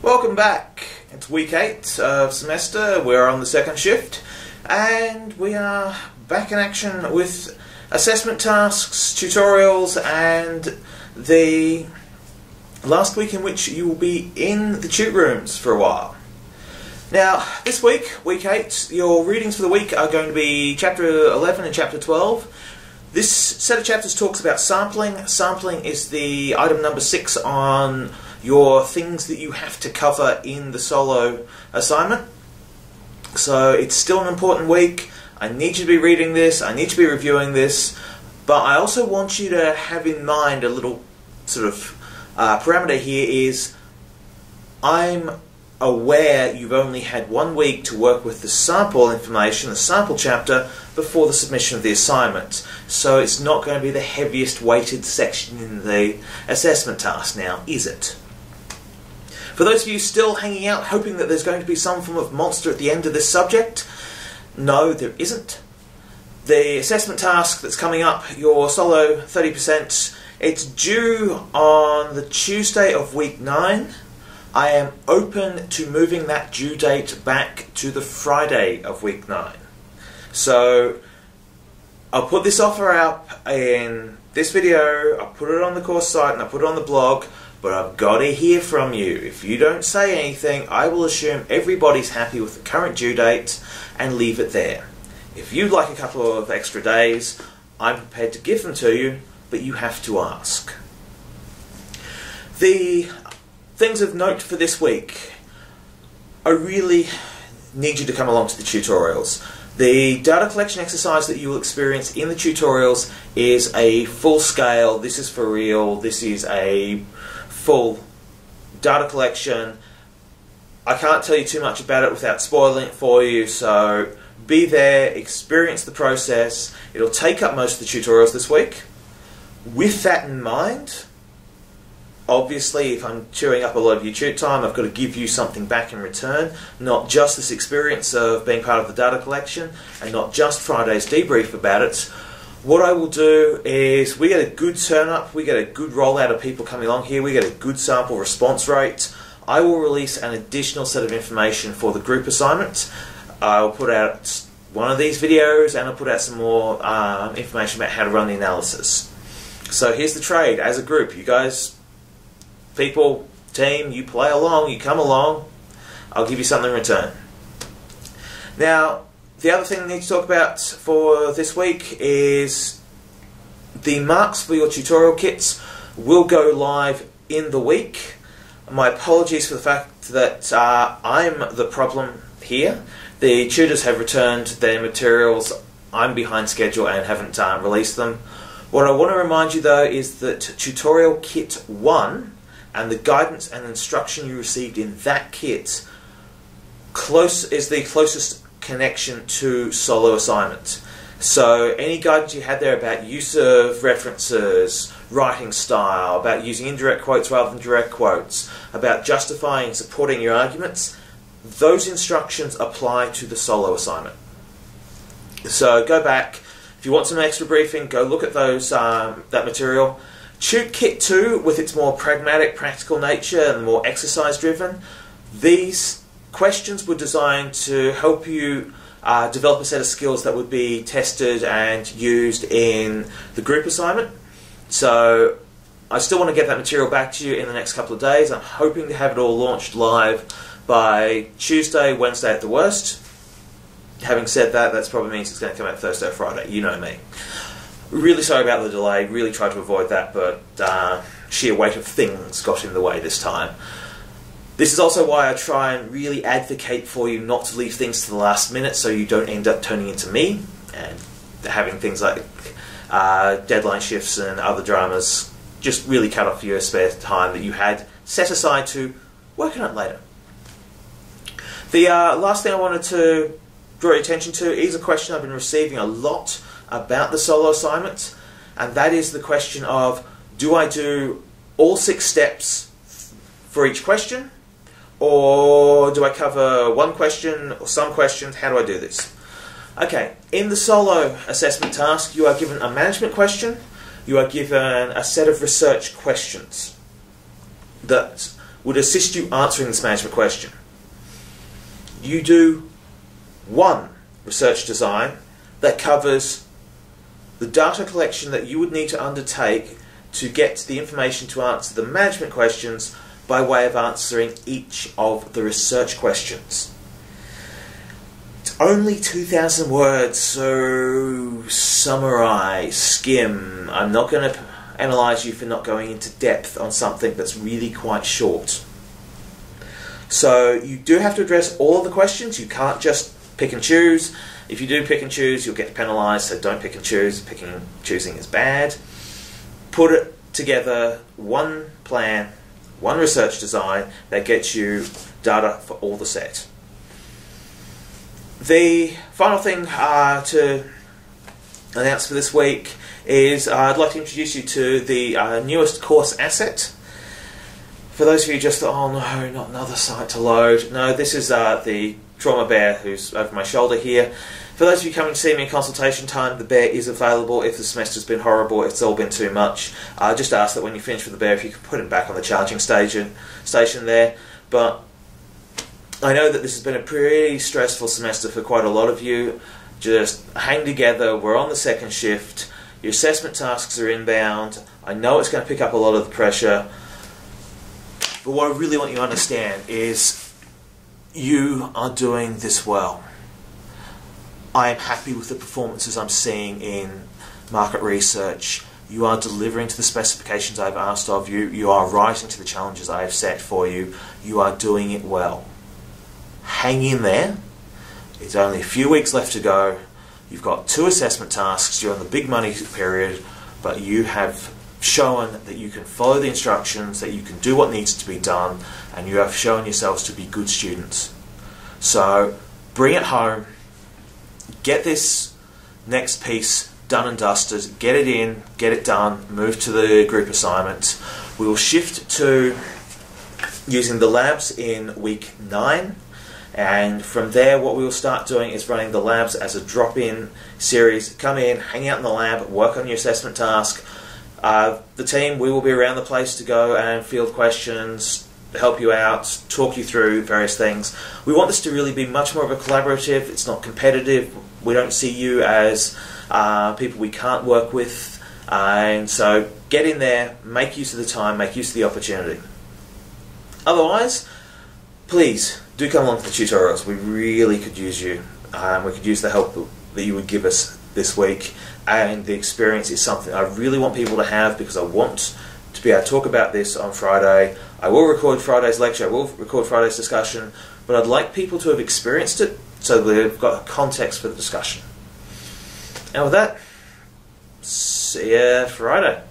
Welcome back. It's week 8 of semester. We're on the second shift and we are back in action with assessment tasks, tutorials, and the last week in which you will be in the tute rooms for a while. Now, this week, week 8, your readings for the week are going to be chapter 11 and chapter 12. This set of chapters talks about sampling. Sampling is the item number 6 on your things that you have to cover in the solo assignment. So it's still an important week. I need you to be reading this, I need you to be reviewing this, but I also want you to have in mind a little sort of parameter here is I'm aware you've only had 1 week to work with the sample information, the sample chapter, before the submission of the assignment. So it's not going to be the heaviest weighted section in the assessment task now, is it? For those of you still hanging out hoping that there's going to be some form of monster at the end of this subject, no, there isn't. The assessment task that's coming up, your solo 30%, it's due on the Tuesday of week 9. I am open to moving that due date back to the Friday of week 9. So I'll put this offer out in this video, I'll put it on the course site and I'll put it on the blog, but I've got to hear from you. If you don't say anything, I will assume everybody's happy with the current due date and leave it there. If you'd like a couple of extra days, I'm prepared to give them to you, but you have to ask. The things of note for this week, I really need you to come along to the tutorials. The data collection exercise that you will experience in the tutorials is a full scale, this is for real, this is a full data collection. I can't tell you too much about it without spoiling it for you, so be there, experience the process. It'll take up most of the tutorials this week. With that in mind, obviously, if I'm chewing up a lot of your tute time, I've got to give you something back in return, not just this experience of being part of the data collection, and not just Friday's debrief about it. What I will do is, we get a good turn up, we get a good rollout of people coming along here, we get a good sample response rate. I will release an additional set of information for the group assignment. I'll put out one of these videos, and I'll put out some more information about how to run the analysis. So here's the trade, as a group, you guys, people, team, you play along, you come along, I'll give you something in return. Now, the other thing I need to talk about for this week is the marks for your tutorial kits will go live in the week. My apologies for the fact that I'm the problem here. The tutors have returned their materials, I'm behind schedule and haven't released them. What I want to remind you though is that tutorial kit 1 and the guidance and instruction you received in that kit is the closest connection to solo assignment. So any guidance you had there about use of references, writing style, about using indirect quotes rather than direct quotes, about justifying and supporting your arguments, those instructions apply to the solo assignment. So go back, if you want some extra briefing, go look at those that material. Tute Kit 2, with its more pragmatic, practical nature and more exercise driven, these questions were designed to help you develop a set of skills that would be tested and used in the group assignment. So I still want to get that material back to you in the next couple of days. I'm hoping to have it all launched live by Tuesday, Wednesday at the worst. Having said that, that probably means it's going to come out Thursday or Friday. You know me. Really sorry about the delay, really tried to avoid that, but sheer weight of things got in the way this time. This is also why I try and really advocate for you not to leave things to the last minute so you don't end up turning into me and having things like deadline shifts and other dramas just really cut off your spare time that you had set aside to work on it later. The last thing I wanted to draw your attention to is a question I've been receiving a lot about the solo assignment, and that is the question of, do I do all 6 steps for each question, or do I cover one question or some questions? How do I do this? Okay, in the solo assessment task, you are given a management question, you are given a set of research questions that would assist you answering this management question. You do one research design that covers the data collection that you would need to undertake to get the information to answer the management questions by way of answering each of the research questions. It's only 2,000 words, so summarise, skim. I'm not going to analyse you for not going into depth on something that's really quite short. So you do have to address all of the questions. You can't just pick and choose. If you do pick and choose, you'll get penalised, so don't pick and choose. Picking and choosing is bad. Put it together, one plan, one research design that gets you data for all the set. The final thing to announce for this week is I'd like to introduce you to the newest course asset. For those of you just, oh no, not another site to load. No, this is the Trauma Bear who's over my shoulder here. For those of you coming to see me in consultation time, the bear is available. If the semester's been horrible, it's all been too much, just ask that when you finish with the bear, if you could put him back on the charging station there. But I know that this has been a pretty stressful semester for quite a lot of you. Just hang together, we're on the second shift, your assessment tasks are inbound. I know it's going to pick up a lot of the pressure, but what I really want you to understand is you are doing this well. I am happy with the performances I'm seeing in market research. You are delivering to the specifications I've asked of you. You are rising to the challenges I have set for you. You are doing it well. Hang in there. It's only a few weeks left to go. You've got 2 assessment tasks. You're on the big money period, but you have shown that you can follow the instructions, that you can do what needs to be done, and you have shown yourselves to be good students. So bring it home. Get this next piece done and dusted, get it in, get it done, move to the group assignment. We will shift to using the labs in week 9, and from there what we will start doing is running the labs as a drop-in series. Come in, hang out in the lab, work on your assessment task. The team, we will be around the place to go and field questions, help you out, talk you through various things. We want this to really be much more of a collaborative. It's not competitive. We don't see you as people we can't work with, and so get in there, make use of the time, make use of the opportunity. Otherwise, please do come along to the tutorials. We really could use you. We could use the help that you would give us this week, and the experience is something I really want people to have, because I want to be able to talk about this on Friday. I will record Friday's lecture, I will record Friday's discussion, but I'd like people to have experienced it so that they've got a context for the discussion. And with that, see you Friday.